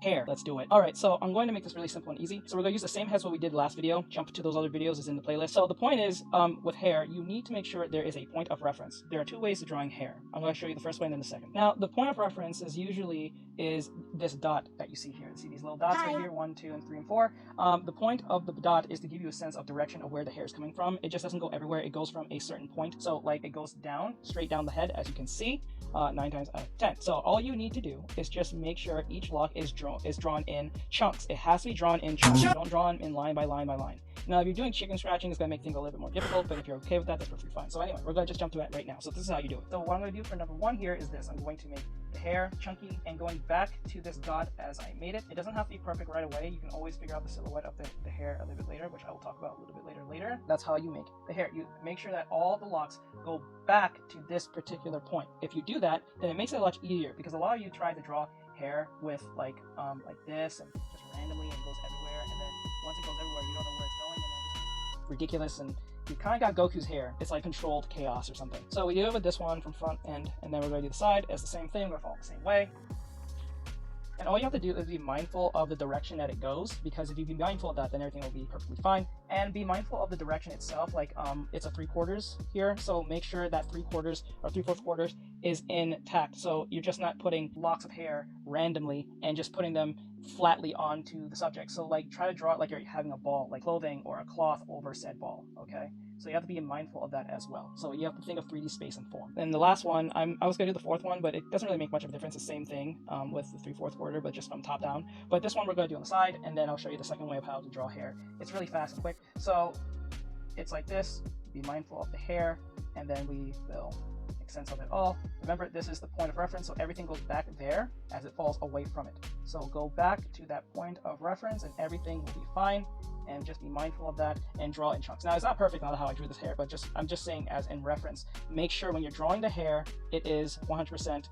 hair. Let's do it. All right, so I'm going to make this really simple and easy. So we're going to use the same heads what we did last video. Jump to those other videos is in the playlist. So the point is, with hair, you need to make sure there is a point of reference. There are two ways of drawing hair. I'm going to show you the first way and then the second. Now, the point of reference is usually this dot that you see here. See these little dots right here, 1, 2, and 3, and 4. The point of the dot is to give you a sense of direction of where the hair is coming from. It just doesn't go everywhere. It goes from a certain point. So like it goes down, straight down the head, as you can see, 9 times out of 10. So all you need to do is just make sure each lock is drawn in chunks. It has to be drawn in chunks. Don't draw them in line by line by line. Now, if you're doing chicken scratching, it's going to make things a little bit more difficult, but if you're okay with that, that's perfectly fine. So anyway, we're going to just jump to it right now. So this is how you do it. So what I'm going to do for number 1 here is this. I'm going to make the hair chunky and going back to this dot as I made it. It doesn't have to be perfect right away. You can always figure out the silhouette of the hair a little bit later, which I will talk about a little bit later. That's how you make the hair. You make sure that all the locks go back to this particular point. If you do that, then it makes it a lot easier, because a lot of you try to draw hair with like this and just randomly and goes everywhere, and then once it goes everywhere, you don't know where it's going, and then it's just ridiculous, and you kind of got Goku's hair. It's like controlled chaos or something. So we do it with this one from front end, and then we're going to do the side. It's the same thing. We're going to follow the same way. And all you have to do is be mindful of the direction that it goes, because if you be mindful of that, then everything will be perfectly fine. And be mindful of the direction itself, like it's a 3/4 here, so make sure that 3/4 or 3/4 quarters is intact. So you're just not putting locks of hair randomly and just putting them flatly onto the subject. So like try to draw it like you're having a ball, like clothing or a cloth over said ball, okay? So you have to be mindful of that as well. So you have to think of 3D space and form. And the last one, I was gonna do the 4th one, but it doesn't really make much of a difference. The same thing with the 3/4 quarter, but just from top down. But this one we're gonna do on the side, and then I'll show you the second way of how to draw hair. It's really fast and quick. So it's like this. Be mindful of the hair, and then we will make sense of it all. Remember, this is the point of reference, so everything goes back there as it falls away from it. So go back to that point of reference and everything will be fine, and just be mindful of that and draw in chunks. Now, it's not perfect, not how I drew this hair, but I'm just saying as in reference. Make sure when you're drawing the hair, it is 100%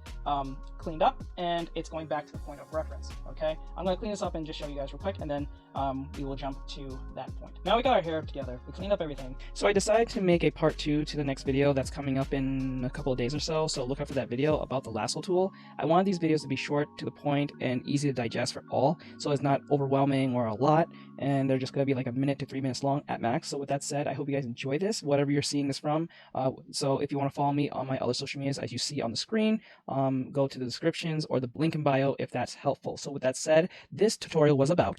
cleaned up and it's going back to the point of reference, okay? I'm going to clean this up and just show you guys real quick, and then we will jump to that point. Now we got our hair together, we cleaned up everything. So I decided to make a part 2 to the next video that's coming up in a couple of days or so look out for that video about the lasso tool. I wanted these videos to be short, to the point, and easy to digest for all, so it's not overwhelming or a lot, and they're just going to be like 1 minute to 3 minutes long at max. So with that said, I hope you guys enjoy this, whatever you're seeing this from. So if you want to follow me on my other social medias, as you see on the screen, go to the descriptions or the link in bio if that's helpful. So with that said, this tutorial was about